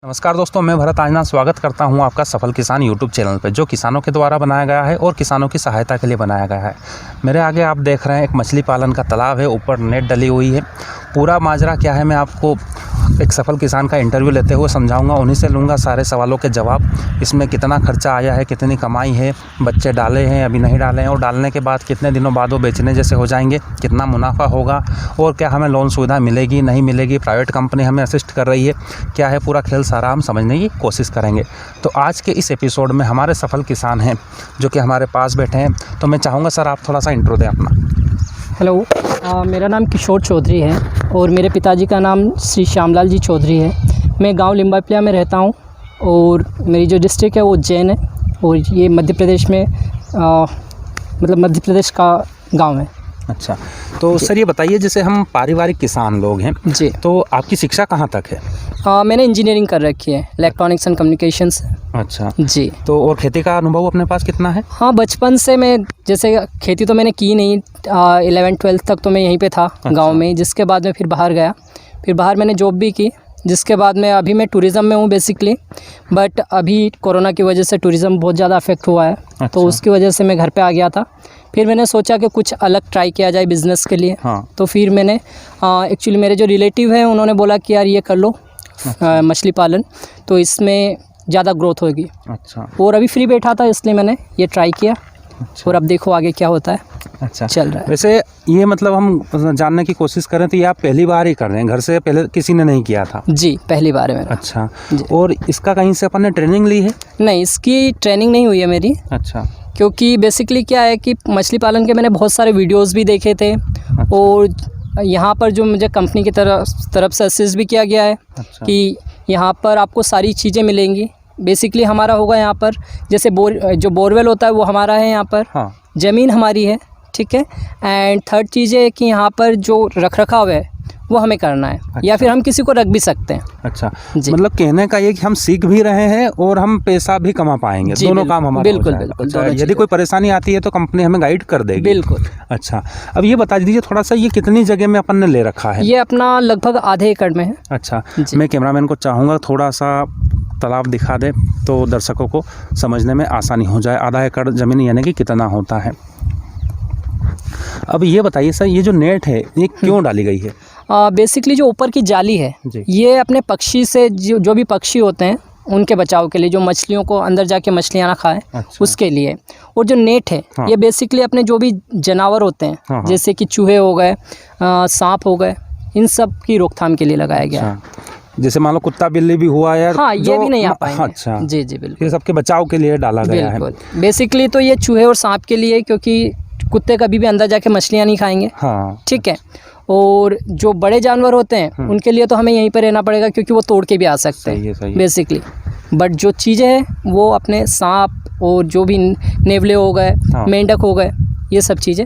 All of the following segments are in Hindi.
नमस्कार दोस्तों, मैं भरत आजना स्वागत करता हूं आपका सफल किसान यूट्यूब चैनल पर, जो किसानों के द्वारा बनाया गया है और किसानों की सहायता के लिए बनाया गया है। मेरे आगे आप देख रहे हैं एक मछली पालन का तालाब है, ऊपर नेट डली हुई है। पूरा माजरा क्या है मैं आपको एक सफल किसान का इंटरव्यू लेते हुए समझाऊंगा, उन्हीं से लूँगा सारे सवालों के जवाब। इसमें कितना खर्चा आया है, कितनी कमाई है, बच्चे डाले हैं अभी नहीं डाले हैं, और डालने के बाद कितने दिनों बाद वो बेचने जैसे हो जाएंगे, कितना मुनाफा होगा, और क्या हमें लोन सुविधा मिलेगी नहीं मिलेगी, प्राइवेट कंपनी हमें असिस्ट कर रही है, क्या है पूरा खेल सारा हम समझने की कोशिश करेंगे। तो आज के इस एपिसोड में हमारे सफल किसान हैं जो कि हमारे पास बैठे हैं। तो मैं चाहूँगा सर आप थोड़ा सा इंट्रो दें अपना। हेलो, मेरा नाम किशोर चौधरी है और मेरे पिताजी का नाम श्री श्यामलाल जी चौधरी है। मैं गांव लिम्बापिया में रहता हूं और मेरी जो डिस्ट्रिक्ट है वो उज्जैन है और ये मध्य प्रदेश में मतलब मध्य प्रदेश का गांव है। अच्छा, तो सर ये बताइए, जैसे हम पारिवारिक किसान लोग हैं जी, तो आपकी शिक्षा कहाँ तक है? मैंने इंजीनियरिंग कर रखी है, इलेक्ट्रॉनिक्स एंड कम्युनिकेशंस। अच्छा जी, तो और खेती का अनुभव अपने पास कितना है? हाँ, बचपन से मैं जैसे खेती तो मैंने की नहीं, 11-12 तक तो मैं यहीं पे था। अच्छा। गांव में। जिसके बाद मैं फिर बाहर गया, फिर बाहर मैंने जॉब भी की, जिसके बाद मैं अभी मैं टूरिज़्म में हूँ बेसिकली। बट अभी कोरोना की वजह से टूरिज़्म बहुत ज़्यादा अफेक्ट हुआ है। अच्छा। तो उसकी वजह से मैं घर पे आ गया था। फिर मैंने सोचा कि कुछ अलग ट्राई किया जाए बिज़नेस के लिए। हाँ। तो फिर मैंने एक्चुअली मेरे जो रिलेटिव हैं उन्होंने बोला कि यार ये कर लो, मछली पालन, तो इसमें ज़्यादा ग्रोथ होगी। अच्छा। और अभी फ्री बैठा था इसलिए मैंने ये ट्राई किया। अच्छा। और अब देखो आगे क्या होता है। अच्छा, चल रहा है। वैसे ये मतलब हम जानने की कोशिश करें तो ये आप पहली बार ही कर रहे हैं, घर से पहले किसी ने नहीं किया था? जी, पहली बार है मेरा। अच्छा, और इसका कहीं से अपन ने ट्रेनिंग ली है? नहीं, इसकी ट्रेनिंग नहीं हुई है मेरी। अच्छा। क्योंकि बेसिकली क्या है कि मछली पालन के मैंने बहुत सारे वीडियोस भी देखे थे। अच्छा। और यहाँ पर जो मुझे कंपनी की तरफ से असिस्ट भी किया गया है। अच्छा। कि यहाँ पर आपको सारी चीज़ें मिलेंगी। बेसिकली हमारा होगा यहाँ पर जैसे जो बोरवेल होता है वो हमारा है यहाँ पर। हाँ। ज़मीन हमारी है, ठीक है। एंड थर्ड चीज़ है कि यहाँ पर जो रख रखाव है वो हमें करना है। अच्छा। या फिर हम किसी को रख भी सकते हैं। अच्छा, जी। मतलब कहने का ये कि हम सीख भी रहे हैं और हम पैसा भी कमा पाएंगे, जी, दोनों काम हमारे बिल्कुल हो जाएगा। बिल्कुल, अच्छा, दोनों यदि चीज़ें। कोई परेशानी आती है तो कंपनी हमें गाइड कर देगी? बिल्कुल। अच्छा, अब ये बता दीजिए थोड़ा सा, ये कितनी जगह में अपन ने ले रखा है? ये अपना लगभग आधे एकड़ में है। अच्छा, जी। मैं कैमरामैन को चाहूँगा थोड़ा सा तालाब दिखा दे तो दर्शकों को समझने में आसानी हो जाए। आधा एकड़ ज़मीन यानी कि कितना होता है। अब ये बताइए सर, ये जो नेट है ये क्यों डाली गई है? बेसिकली जो ऊपर की जाली है जी। ये अपने पक्षी से जो भी पक्षी होते हैं उनके बचाव के लिए, जो मछलियों को अंदर जाके मछलियाँ ना खाएं। अच्छा। उसके लिए। और जो नेट है हाँ। ये बेसिकली अपने जो भी जानवर होते हैं, हाँ, हाँ। जैसे कि चूहे हो गए, सांप हो गए, इन सब की रोकथाम के लिए लगाया गया है। अच्छा, जैसे मान लो कुत्ता बिल्ली भी हुआ यार, हाँ, ये भी नहीं आ पाएंगे। अच्छा जी जी, बिल्कुल ये सबके बचाव के लिए डाला गया है। बिल्कुल। बेसिकली तो ये चूहे और सांप के लिए, क्योंकि कुत्ते कभी भी अंदर जाके मछलियाँ नहीं खाएंगे। हाँ। ठीक है। और जो बड़े जानवर होते हैं उनके लिए तो हमें यहीं पर रहना पड़ेगा, क्योंकि वो तोड़ के भी आ सकते सही है, हैं सही है। बेसिकली। बट जो चीज़ें हैं वो अपने सांप और जो भी नेवले हो गए, हाँ। मेंढक हो गए, ये सब चीज़ें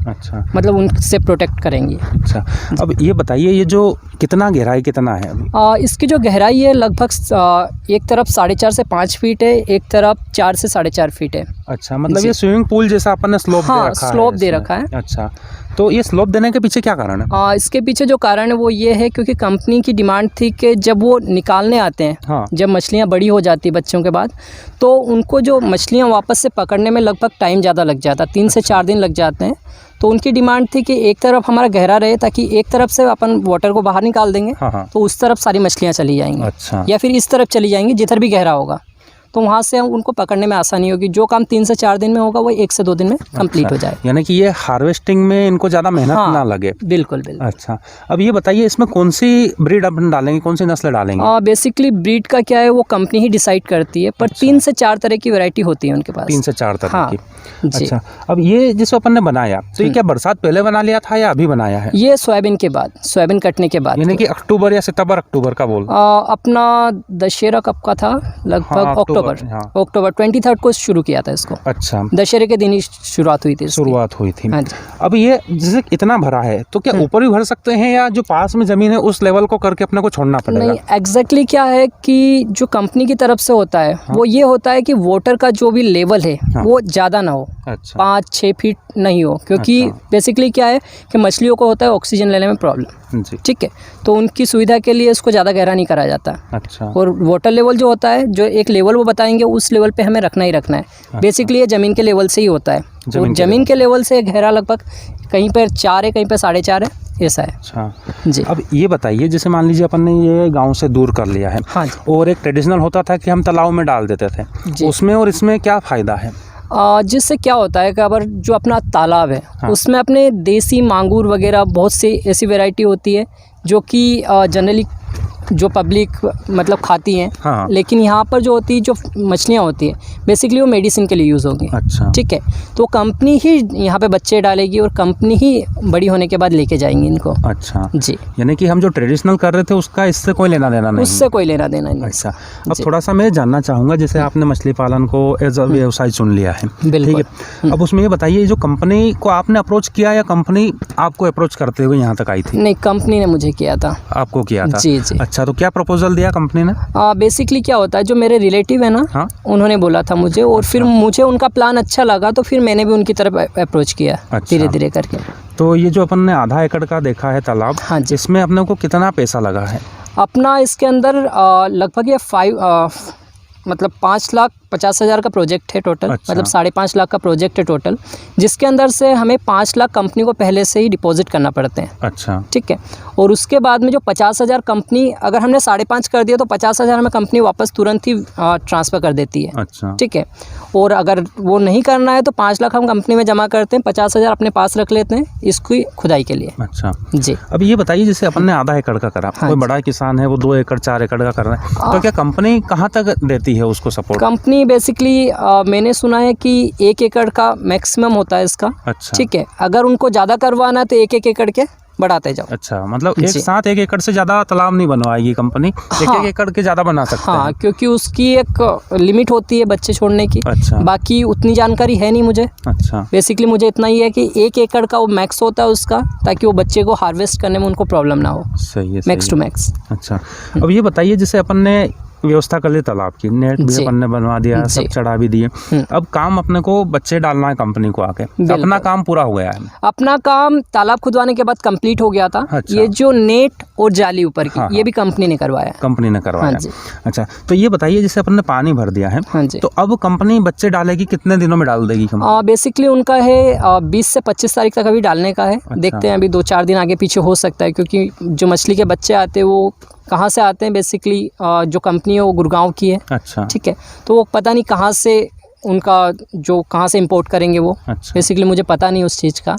अच्छा। मतलब उनसे प्रोटेक्ट करेंगी। अच्छा, अब ये बताइए, ये जो कितना गहराई कितना है अभी? इसकी जो गहराई है लगभग एक तरफ 4.5 से 5 फीट है, एक तरफ 4 से 4.5 फीट है। अच्छा, मतलब ये स्विमिंग पूल जैसा अपन ने स्लोप दे हाँ, रखा है? स्लोप दे इसमें? रखा है। अच्छा, तो ये स्लोप देने के पीछे क्या कारण है? इसके पीछे जो कारण है वो ये है, क्योंकि कंपनी की डिमांड थी कि जब वो निकालने आते हैं, हाँ। जब मछलियाँ बड़ी हो जाती है बच्चों के बाद, तो उनको जो मछलियाँ वापस से पकड़ने में लगभग टाइम ज़्यादा लग जाता है, 3 से 4 दिन लग जाते हैं। तो उनकी डिमांड थी कि एक तरफ हमारा गहरा रहे, ताकि एक तरफ से अपन वाटर को बाहर निकाल देंगे। हाँ, हाँ। तो उस तरफ सारी मछलियाँ चली जाएंगी। अच्छा। या फिर इस तरफ चली जाएंगी जिधर भी गहरा होगा, तो वहाँ से उनको पकड़ने में आसानी होगी। जो काम 3 से 4 दिन में होगा वो 1 से 2 दिन में कंप्लीट हो जाए। यानी कि ये हार्वेस्टिंग में इनको ज़्यादा मेहनत हाँ, ना लगे। बिल्कुल बिल्कुल। अच्छा, अब ये बताइए इसमें कौन सी ब्रीड अपन डालेंगे, कौन सी नस्ल डालेंगे? बेसिकली ब्रीड का क्या है वो कंपनी ही डिसाइड करती है, पर 3 से 4 तरह की वैरायटी होती है उनके पास। 3 से 4 तरह हाँ, की। जी। अच्छा, अब ये जिसको अपन ने बनाया तो ये क्या बरसात पहले बना लिया था या अभी बनाया है? ये सोयाबीन के बाद, सोयाबीन कटने के बाद। यानी कि अक्टूबर या सितंबर अक्टूबर का बोल? अपना दशहरा कब का था? लगभग हाँ, अक्टूबर अक्टूबर 23 को शुरू किया था इसको। अच्छा, दशहरे के दिन ही शुरुआत हुई थी इसकी। शुरुआत हुई थी। हाँ जी। अब ये जैसे इतना भरा है तो क्या ऊपर भी भर सकते हैं या जो पास में ज़मीन है उस लेवल को करके अपने को छोड़ना पड़ेगा? नहीं, एग्जैक्टली क्या है कि जो कंपनी की तरफ से होता है वो ये होता है कि वाटर का जो भी लेवल है वो ज़्यादा ना हो, अच्छा, 5-6 फीट नहीं हो, क्योंकि अच्छा। बेसिकली क्या है कि मछलियों को होता है ऑक्सीजन लेने में प्रॉब्लम। जी, ठीक है, तो उनकी सुविधा के लिए इसको ज़्यादा गहरा नहीं करा जाता। अच्छा, और वाटर लेवल जो होता है, जो एक लेवल वो बताएंगे उस लेवल पे हमें रखना ही रखना है। बेसिकली ये ज़मीन के लेवल से ही होता है। और ज़मीन के लेवल से गहरा लगभग कहीं पर 4 है, कहीं पर 4.5 है, ऐसा है। अच्छा जी। अब ये बताइए, जैसे मान लीजिए अपन ने ये गांव से दूर कर लिया है, हाँ जी। और एक ट्रेडिशनल होता था कि हम तालाब में डाल देते थे, जी। उसमें और इसमें क्या फ़ायदा है? जिससे क्या होता है कि अगर जो अपना तालाब है हाँ। उसमें अपने देसी मांगूर वगैरह बहुत सी ऐसी वैरायटी होती है जो कि जनरली जो पब्लिक मतलब खाती हैं। हाँ। लेकिन यहाँ पर जो होती है, जो मछलियाँ होती है बेसिकली वो मेडिसिन के लिए यूज़ होगी। अच्छा, ठीक है, तो कंपनी ही यहाँ पे बच्चे डालेगी और कंपनी ही बड़ी होने के बाद लेके जाएंगी इनको। अच्छा जी, यानी कि हम जो ट्रेडिशनल कर रहे थे उसका इससे कोई लेना देना नहीं? उससे कोई लेना देना नहीं। अच्छा, अब थोड़ा सा मैं जानना चाहूँगा, जैसे आपने मछली पालन को एज अ व्यवसाय चुन लिया है, बिल्कुल। ठीक है, अब उसमें ये बताइए, जो कंपनी को आपने अप्रोच किया या कंपनी आपको अप्रोच करते हुए यहाँ तक आई थी? नहीं, कंपनी ने मुझे किया था। आपको किया था? जी जी। अच्छा, तो क्या प्रपोजल दिया कंपनी ने? बेसिकली क्या होता है, जो मेरे रिलेटिव है ना, हाँ, उन्होंने बोला था मुझे, और फिर मुझे उनका प्लान अच्छा लगा तो फिर मैंने भी उनकी तरफ अप्रोच किया। अच्छा। धीरे धीरे करके। तो ये जो अपन ने आधा एकड़ का देखा है तालाब, हाँ जी। इसमें अपने को कितना पैसा लगा है? अपना इसके अंदर लगभग ये 5,50,000 का प्रोजेक्ट है टोटल। अच्छा। मतलब 5.5 लाख का प्रोजेक्ट है टोटल, जिसके अंदर से हमें 5 लाख कंपनी को पहले से ही डिपॉजिट करना पड़ते हैं। अच्छा, ठीक है, और उसके बाद में जो 50,000 कंपनी, अगर हमने 5.5 कर दिया तो 50,000 हमें कंपनी वापस तुरंत ही ट्रांसफ़र कर देती है। अच्छा, ठीक है, और अगर वो नहीं करना है तो 5 लाख हम कंपनी में जमा करते हैं, 50,000 अपने पास रख लेते हैं इसकी खुदाई के लिए। अच्छा। जी। अब ये बताइए, जैसे अपन ने आधा एकड़ का करा, हाँ कोई जी। बड़ा किसान है वो 2 एकड़ 4 एकड़ का कर रहा है, तो क्या कंपनी कहाँ तक देती है उसको सपोर्ट? कंपनी बेसिकली मैंने सुना है कि 1 एकड़ का मैक्सिमम होता है इसका। अच्छा, ठीक है, अगर उनको ज़्यादा करवाना है तो 1-1 एकड़ के बढ़ाते जाओ। अच्छा, मतलब एक जी। साथ 1 एकड़ से ज़्यादा तालाब नहीं बनवाएगी कंपनी, 1-1 हाँ। एकड़ के ज़्यादा बना सकते हाँ, हैं? क्योंकि उसकी एक लिमिट होती है बच्चे छोड़ने की। अच्छा, बाकी उतनी जानकारी है नहीं मुझे। अच्छा, बेसिकली मुझे इतना ही है कि 1 एकड़ का वो मैक्स होता है उसका, ताकि वो बच्चे को हार्वेस्ट करने में उनको प्रॉब्लम ना हो। सही है, मैक्स सही टू है। मैक्स। अच्छा, अब ये बताइए, जैसे अपन ने व्यवस्था कर ली तालाब की, नेट भी जी। अपन ने बनवा दिया, सब जी। चढ़ा भी दिए, अब काम अपने को बच्चे डालना है कंपनी को आके, तो अपना काम पूरा हो गया है? अपना काम तालाब खुदवाने के बाद कंप्लीट हो गया था। अच्छा। ये जो नेट और जाली ऊपर की, हाँ, ये भी कंपनी ने करवाया। कंपनी ने करवाया? हाँ जी। अच्छा, तो ये बताइए, जैसे अपन ने पानी भर दिया है, हाँ जी। तो अब कंपनी बच्चे डालेगी, कितने दिनों में डाल देगी कंपनी? बेसिकली उनका है 20 से 25 तारीख तक अभी डालने का है। देखते हैं, अभी 2-4 दिन आगे पीछे हो सकता है, क्योंकि जो मछली के बच्चे आते हैं वो कहाँ से आते हैं, बेसिकली जो कंपनी है वो गुड़गांव की है। अच्छा, ठीक है, तो वो पता नहीं कहाँ से उनका जो कहाँ से इंपोर्ट करेंगे वो। अच्छा। बेसिकली मुझे पता नहीं उस चीज़ का।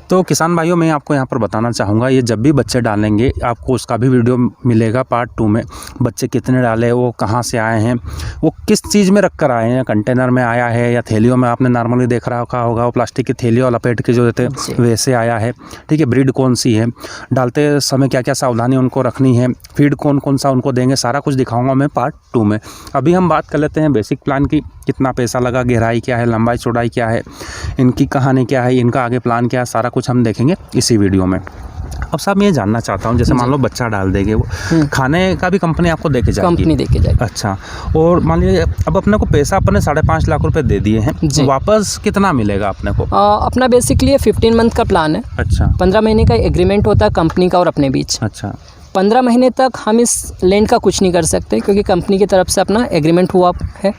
तो किसान भाइयों, मैं आपको यहाँ पर बताना चाहूँगा, ये जब भी बच्चे डालेंगे आपको उसका भी वीडियो मिलेगा पार्ट 2 में। बच्चे कितने डाले, वो कहाँ से आए हैं, वो किस चीज़ में रख कर आए हैं, कंटेनर में आया है या थैलियों में, आपने नॉर्मली देख रखा होगा वो प्लास्टिक की थैलियों लपेट के जो देते हैं वैसे आया है। ठीक है, ब्रीड कौन सी है, डालते समय क्या क्या सावधानी उनको रखनी है, फीड कौन कौन सा उनको देंगे, सारा कुछ दिखाऊंगा मैं पार्ट 2 में। अभी हम बात कर लेते हैं बेसिक प्लान की, कितना पैसा लगा, गहराई क्या है, लंबाई चौड़ाई क्या है, इनकी कहानी क्या है, इनका आगे प्लान क्या है, सारा कुछ हम देखेंगे इसी वीडियो में। अब साहब मैं ये जानना चाहता हूँ, जैसे मान लो बच्चा डाल देंगे, वो खाने का भी कंपनी आपको देके जाएगी? कंपनी देके जाएगी। अच्छा, और मान लीजिए अब अपने को पैसा अपने 5.5 लाख रुपए दे दिए हैं, जी। वापस कितना मिलेगा अपने को? अपना बेसिकली 15 मंथ का प्लान है। अच्छा, 15 महीने का एग्रीमेंट होता है कंपनी का और अपने बीच। अच्छा, 15 महीने तक हम इस लैंड का कुछ नहीं कर सकते, क्योंकि कंपनी की तरफ से अपना एग्रीमेंट हुआ है।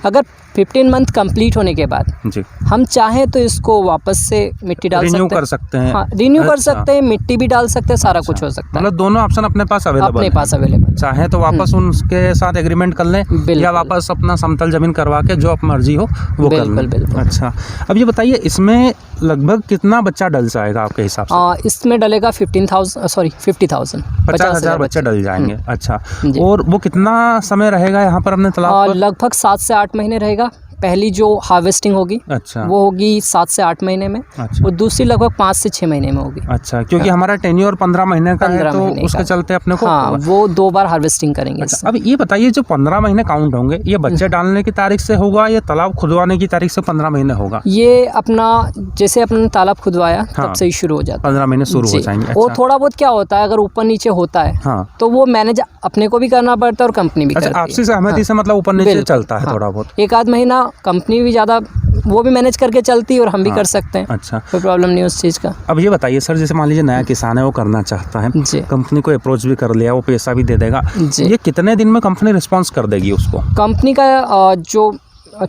अगर 15 मंथ कंप्लीट होने के बाद जी, हम चाहें तो इसको वापस से मिट्टी डाल सकते हैं, कर सकते हैं। हाँ, रिन्यू कर अच्छा। सकते हैं, मिट्टी भी डाल सकते हैं, सारा कुछ हो सकता है। मतलब दोनों ऑप्शन अपने पास अवेलेबल अपने पास अवेलेबल। चाहे तो वापस उनके साथ एग्रीमेंट कर लें, बिल्कुल। या वापस अपना समतल जमीन करवा के जो मर्जी हो वो कर बिल्कुल, लें। बिल्कुल। अच्छा, अब ये बताइए, इसमें लगभग कितना बच्चा डल जाएगा आपके हिसाब से? इसमें डलेगा 50,000 50,000 बच्चे डल जाएंगे। अच्छा, जी। और वो कितना समय रहेगा यहाँ पर अपने तालाब पर? लगभग 7 से 8 महीने रहेगा। पहली जो हार्वेस्टिंग होगी अच्छा वो होगी 7 से 8 महीने में, अच्छा और दूसरी लगभग 5 से 6 महीने में होगी। अच्छा, क्योंकि हमारा टेन्योर 15 महीने का है 15 तो महीने उसके का। चलते अपने को हाँ, वो 2 बार हार्वेस्टिंग करेंगे अच्छा, इससे। अब ये बताइए जो 15 महीने काउंट होंगे ये बच्चे डालने की तारीख से होगा या तालाब खुदवाने की तारीख से 15 महीने होगा? ये अपना जैसे अपने तालाब खुदवाया हाँ। तब से ही शुरू हो जाता 15 महीने शुरू हो जी। जाएंगे। वो अच्छा, थोड़ा बहुत क्या होता है, अगर ऊपर नीचे होता है हाँ तो वो मैनेज अपने को भी करना पड़ता है और कंपनी भी अच्छा, करती है। आपसी सहमति हाँ, से मतलब ऊपर नीचे बिल्कुल, चलता है हाँ। थोड़ा बहुत। एक आध महीना कंपनी भी ज़्यादा वो भी मैनेज करके चलती है और हम भी हाँ, कर सकते हैं, अच्छा, कोई प्रॉब्लम नहीं उस चीज़ का। अब ये बताइए सर, जैसे मान लीजिए नया किसान है वो करना चाहता है, जी कंपनी को अप्रोच भी कर लिया, वो पैसा भी दे देगा, जी। ये कितने दिन में कंपनी रिस्पॉन्स कर देगी उसको? कंपनी का जो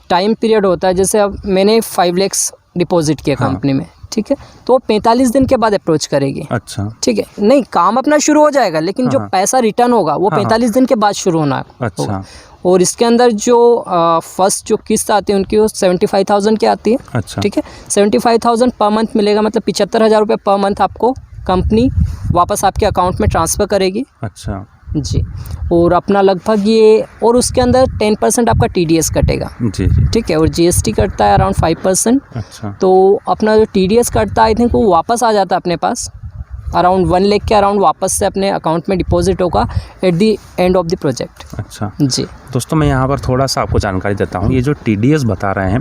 टाइम पीरियड होता है, जैसे अब मैंने 5 लाख डिपॉजिट किया हाँ। कंपनी में, ठीक है, तो वो 45 दिन के बाद अप्रोच करेगी। अच्छा ठीक है, नहीं काम अपना शुरू हो जाएगा, लेकिन जो हाँ। पैसा रिटर्न होगा वो हाँ, 45 दिन के बाद शुरू होना अच्छा होगा। और इसके अंदर जो फर्स्ट जो किस्त आती है उनकी वो 75,000 की आती है। अच्छा ठीक है, 75,000 पर मंथ मिलेगा, मतलब 75,000 रुपये पर मंथ आपको कंपनी वापस आपके अकाउंट में ट्रांसफ़र करेगी अच्छा जी। और अपना लगभग ये, और उसके अंदर 10% आपका TDS कटेगा, जी जी ठीक है, और GST कटता है अराउंड 5%। अच्छा तो अपना जो TDS कटता है आई थिंक वो वापस आ जाता है अपने पास, अराउंड 1 लाख के अराउंड वापस से अपने अकाउंट में डिपॉजिट होगा at the end of the project अच्छा। जी। दोस्तों मैं यहाँ पर थोड़ा सा आपको जानकारी देता हूँ, ये जो TDS बता रहे हैं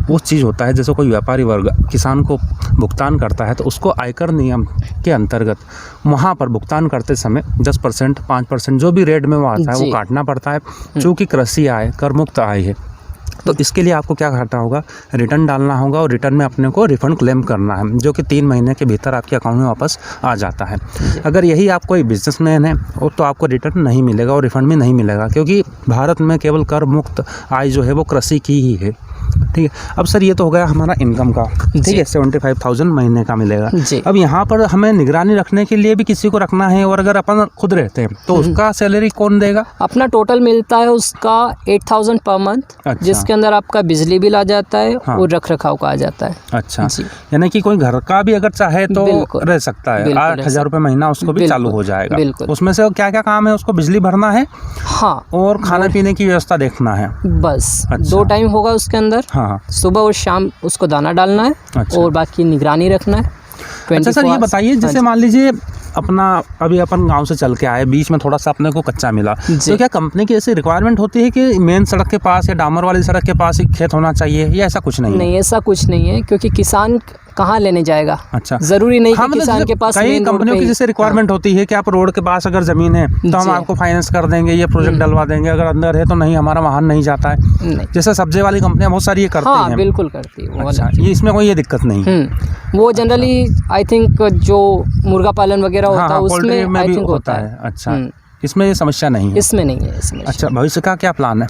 वो चीज़ होता है जैसे कोई व्यापारी वर्ग किसान को भुगतान करता है तो उसको आयकर नियम के अंतर्गत वहाँ पर भुगतान करते समय 10%, 5% जो भी रेट में वो आता है वो जी। काटना पड़ता है, चूँकि कृषि आय कर मुक्त आय है। तो इसके लिए आपको क्या करना होगा, रिटर्न डालना होगा और रिटर्न में अपने को रिफ़ंड क्लेम करना है, जो कि 3 महीने के भीतर आपके अकाउंट में वापस आ जाता है। अगर यही आप कोई बिजनेसमैन है और तो आपको रिटर्न नहीं मिलेगा और रिफ़ंड भी नहीं मिलेगा, क्योंकि भारत में केवल कर मुक्त आय जो है वो कृषि की ही है। ठीक है, अब सर ये तो हो गया हमारा इनकम का, ठीक है, 75,000 महीने का मिलेगा। जी। अब यहाँ पर हमें निगरानी रखने के लिए भी किसी को रखना है, और अगर अपन खुद रहते हैं तो उसका सैलरी कौन देगा? अपना टोटल मिलता है उसका 8,000 पर मंथ, अच्छा। जिसके अंदर आपका बिजली बिल आ जाता है हाँ। और रख रखाव का आ जाता है। अच्छा, जी। यानी कि कोई घर का भी अगर चाहे तो बिल्कुल। रह सकता है, बिल्कुल रह 8,000 रुपये महीना उसको भी बिल्कुल। चालू हो जाएगा। बिल्कुल। उसमें से क्या क्या काम है, उसको बिजली भरना है हाँ, और खाने पीने की व्यवस्था देखना है। बस अच्छा। 2 टाइम होगा उसके अंदर, हाँ सुबह और शाम उसको दाना डालना है अच्छा। और बाकी निगरानी रखना है। अच्छा सर 24 ये बताइए, हाँ जैसे जी। मान लीजिए अपना अभी अपन गांव से चल के आए, बीच में थोड़ा सा अपने को कच्चा मिला, जी। तो क्या कंपनी की ऐसी रिक्वायरमेंट होती है कि मेन सड़क के पास या डामर वाली सड़क के पास ही खेत होना चाहिए, या ऐसा कुछ नहीं है? नहीं, ऐसा कुछ नहीं है, क्योंकि किसान कहाँ लेने जाएगा। अच्छा, जरूरी नहीं हाँ, कि मतलब किसान जैसे के पास कई मेन रोड कंपनियों पे की ही- जैसे रिक्वायरमेंट होती है कि आप रोड के पास अगर ज़मीन है तो हम जी। आपको फाइनेंस कर देंगे, ये प्रोजेक्ट डलवा देंगे, अगर अंदर है तो नहीं, हमारा वाहन नहीं जाता है। नहीं, जैसे सब्जी वाली कंपनियां बहुत सारी ये करती हाँ हैं। बिल्कुल करती है वो अच्छा, वाला। ये इसमें कोई ये दिक्कत नहीं है। वो जनरली आई थिंक जो मुर्गा पालन वगैरह होता हाँ है हाँ, पोल्ट्री उसमें में आई भी थिंक होता है। अच्छा, हम्म। इसमें ये समस्या नहीं है। इसमें नहीं है, इसमें अच्छा, भविष्य का क्या प्लान है?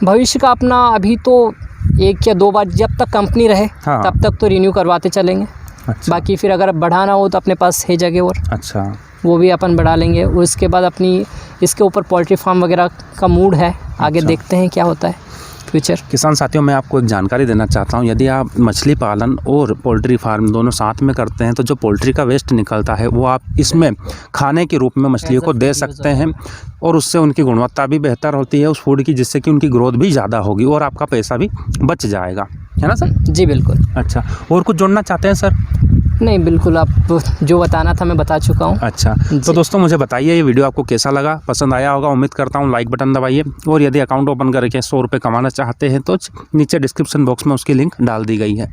भविष्य का अपना अभी तो 1 या 2 बार जब तक कंपनी रहे हाँ। तब तक तो रिन्यू करवाते चलेंगे। अच्छा बाकी फिर अगर बढ़ाना हो तो अपने पास है जगह और अच्छा वो भी अपन बढ़ा लेंगे। उसके बाद अपनी इसके ऊपर पोल्ट्री फार्म वगैरह का मूड है, आगे अच्छा। देखते हैं क्या होता है फ्यूचर। किसान साथियों, मैं आपको एक जानकारी देना चाहता हूं, यदि आप मछली पालन और पोल्ट्री फार्म दोनों साथ में करते हैं तो जो पोल्ट्री का वेस्ट निकलता है वो आप इसमें खाने के रूप में मछलियों को दे सकते हैं, और उससे उनकी गुणवत्ता भी बेहतर होती है उस फूड की, जिससे कि उनकी ग्रोथ भी ज़्यादा होगी और आपका पैसा भी बच जाएगा, है ना सर? जी बिल्कुल। अच्छा, और कुछ जोड़ना चाहते हैं सर? नहीं, बिल्कुल आप जो बताना था मैं बता चुका हूँ। अच्छा, तो जी। दोस्तों मुझे बताइए ये वीडियो आपको कैसा लगा, पसंद आया होगा, उम्मीद करता हूँ। लाइक बटन दबाइए, और यदि अकाउंट ओपन करके 100 रुपये कमाना चाहते हैं तो नीचे डिस्क्रिप्शन बॉक्स में उसकी लिंक डाल दी गई है।